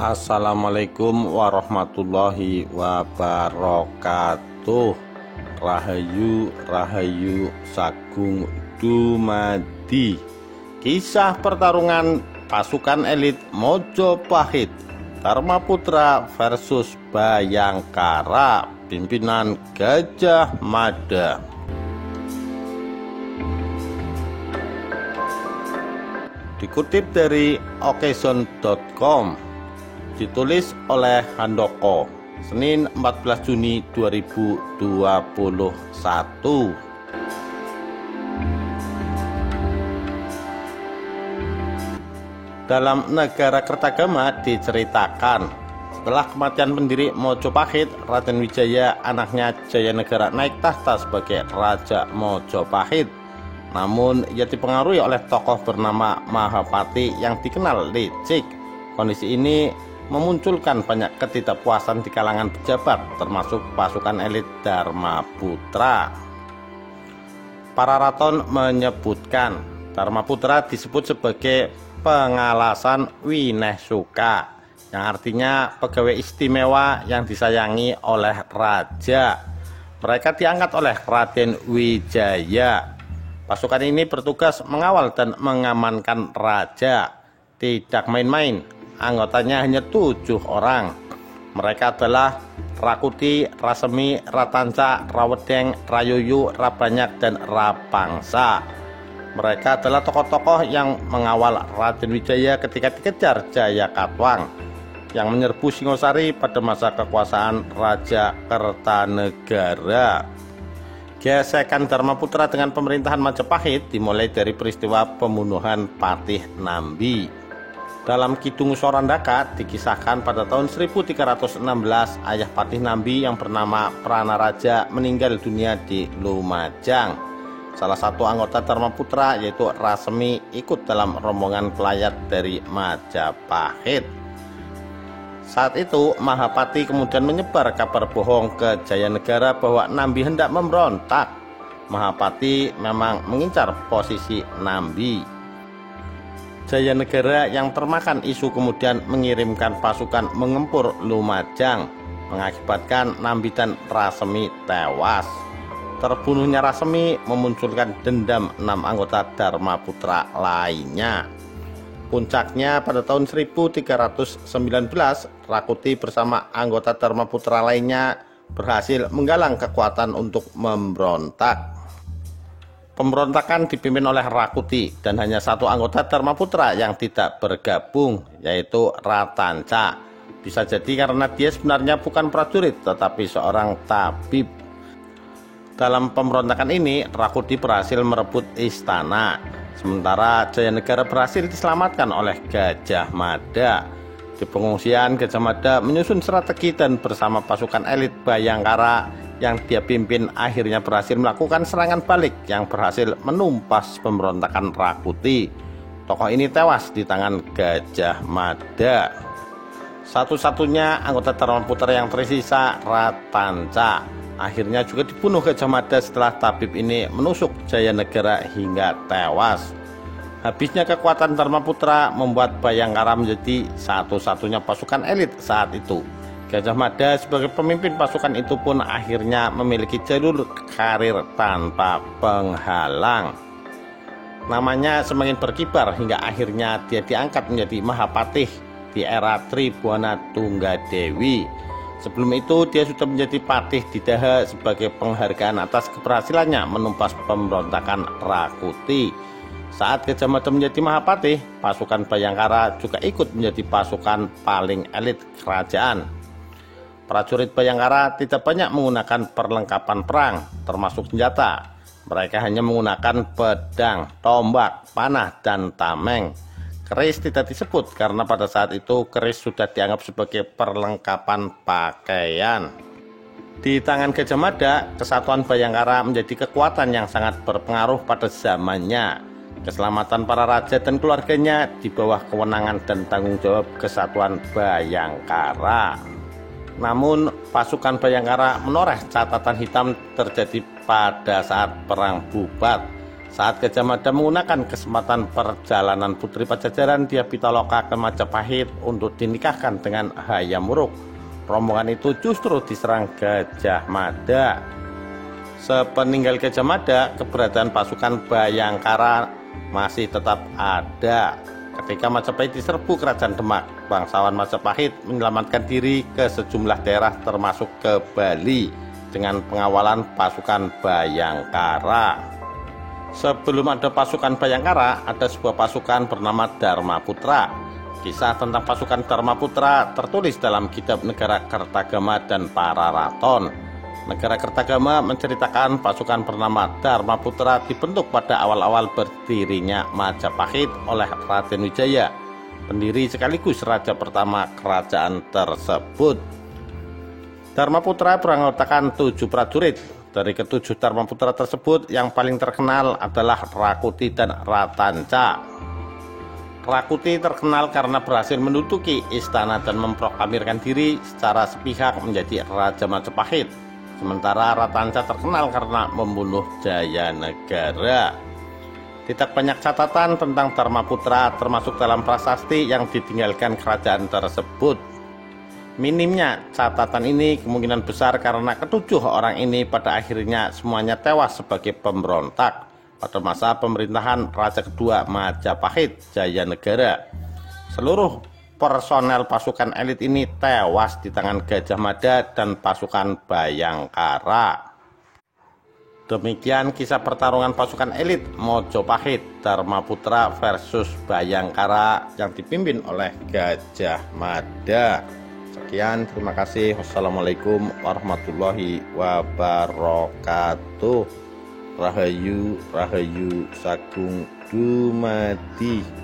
Assalamualaikum warahmatullahi wabarakatuh. Rahayu Rahayu Sagung Dumadi. Kisah pertarungan pasukan elit Mojopahit, Dharma Putra versus Bayangkara pimpinan Gajah Mada. Dikutip dari Okesone.com, ditulis oleh Handoko, Senin 14 Juni 2021. Dalam Negara Kertagama diceritakan, setelah kematian pendiri Mojopahit, Raden Wijaya, anaknya Jayanegara, naik tahta sebagai Raja Mojopahit. Namun ia dipengaruhi oleh tokoh bernama Mahapati yang dikenal licik. Kondisi ini memunculkan banyak ketidakpuasan di kalangan pejabat, termasuk pasukan elit Dharma Putra. Para raton menyebutkan Dharma Putra disebut sebagai pengalasan Wineh Suka, yang artinya pegawai istimewa yang disayangi oleh raja. Mereka diangkat oleh Raden Wijaya. Pasukan ini bertugas mengawal dan mengamankan raja. Tidak main-main, anggotanya hanya 7 orang. Mereka adalah Rakuti, Rasemi, Ratanca, Rawedeng, Rayuyu, Rabanyak, dan Rapangsa. Mereka adalah tokoh-tokoh yang mengawal Raden Wijaya ketika dikejar Jayakatwang yang menyerbu Singosari pada masa kekuasaan Raja Kertanegara. Gesekan Dharma Putra dengan pemerintahan Majapahit dimulai dari peristiwa pembunuhan Patih Nambi. Dalam Kidung Sorandaka dikisahkan pada tahun 1316 ayah Patih Nambi yang bernama Pranaraja meninggal dunia di Lumajang. Salah satu anggota Dharma Putra yaitu Rasemi ikut dalam rombongan pelayat dari Majapahit. Saat itu Mahapati kemudian menyebar kabar bohong ke Jayanegara bahwa Nambi hendak memberontak. Mahapati memang mengincar posisi Nambi. Jayanegara yang termakan isu kemudian mengirimkan pasukan mengempur Lumajang, mengakibatkan Nambi dan Rasemi tewas. Terbunuhnya Rasemi memunculkan dendam 6 anggota Dharma Putra lainnya. Puncaknya pada tahun 1319, Rakuti bersama anggota Dharma Putra lainnya berhasil menggalang kekuatan untuk memberontak. Pemberontakan dipimpin oleh Rakuti dan hanya 1 anggota Dharma Putra yang tidak bergabung, yaitu Ratanca. Bisa jadi karena dia sebenarnya bukan prajurit tetapi seorang tabib. Dalam pemberontakan ini, Rakuti berhasil merebut istana. Sementara Jayanegara berhasil diselamatkan oleh Gajah Mada. Di pengungsian, Gajah Mada menyusun strategi dan bersama pasukan elit Bayangkara yang dia pimpin akhirnya berhasil melakukan serangan balik yang berhasil menumpas pemberontakan Rakuti. Tokoh ini tewas di tangan Gajah Mada. Satu-satunya anggota Dharma Putra yang tersisa, Ratanca, akhirnya juga dibunuh Gajah Mada setelah tabib ini menusuk Jayanegara hingga tewas. Habisnya kekuatan Dharma Putra membuat Bayangkara menjadi satu-satunya pasukan elit saat itu. Gajah Mada sebagai pemimpin pasukan itu pun akhirnya memiliki jalur karir tanpa penghalang. Namanya semakin berkibar hingga akhirnya dia diangkat menjadi Mahapatih di era Tribhuwana Tunggadewi. Sebelum itu dia sudah menjadi patih di Daha sebagai penghargaan atas keberhasilannya menumpas pemberontakan Rakuti. Saat Gajah Mada menjadi Mahapatih, pasukan Bayangkara juga ikut menjadi pasukan paling elit kerajaan. Prajurit Bayangkara tidak banyak menggunakan perlengkapan perang, termasuk senjata. Mereka hanya menggunakan pedang, tombak, panah, dan tameng. Keris tidak disebut karena pada saat itu keris sudah dianggap sebagai perlengkapan pakaian. Di tangan Gajah Mada, kesatuan Bayangkara menjadi kekuatan yang sangat berpengaruh pada zamannya. Keselamatan para raja dan keluarganya di bawah kewenangan dan tanggung jawab kesatuan Bayangkara. Namun pasukan Bayangkara menoreh catatan hitam terjadi pada saat perang Bubat. Saat Gajah Mada menggunakan kesempatan perjalanan Putri Pajajaran Dyah Pitaloka ke Majapahit untuk dinikahkan dengan Hayam Wuruk, rombongan itu justru diserang Gajah Mada. Sepeninggal Gajah Mada, keberadaan pasukan Bhayangkara masih tetap ada. Ketika Majapahit diserbu Kerajaan Demak, bangsawan Majapahit menyelamatkan diri ke sejumlah daerah termasuk ke Bali dengan pengawalan pasukan Bhayangkara. Sebelum ada pasukan Bhayangkara, ada sebuah pasukan bernama Dharmaputra. Kisah tentang pasukan Dharmaputra tertulis dalam kitab Negara Kertagama dan Para Raton. Negara Kertagama menceritakan pasukan bernama Dharmaputra dibentuk pada awal-awal berdirinya Majapahit oleh Raden Wijaya, pendiri sekaligus raja pertama kerajaan tersebut. Dharmaputra beranggotakan 7 prajurit. Dari ketujuh Dharmaputra tersebut, yang paling terkenal adalah Rakuti dan Ratanca. Rakuti terkenal karena berhasil menduduki istana dan memproklamirkan diri secara sepihak menjadi Raja Majapahit. Sementara Ratanca terkenal karena membunuh Jayanegara. Tidak banyak catatan tentang Dharmaputra termasuk dalam prasasti yang ditinggalkan kerajaan tersebut. Minimnya catatan ini kemungkinan besar karena ketujuh orang ini pada akhirnya semuanya tewas sebagai pemberontak pada masa pemerintahan Raja kedua Majapahit, Jayanegara. Seluruh personel pasukan elit ini tewas di tangan Gajah Mada dan pasukan Bhayangkara. Demikian kisah pertarungan pasukan elit Mojopahit Dharmaputra versus Bhayangkara yang dipimpin oleh Gajah Mada. Sekian, terima kasih. Wassalamualaikum warahmatullahi wabarakatuh. Rahayu, Rahayu Sagung Dumadi.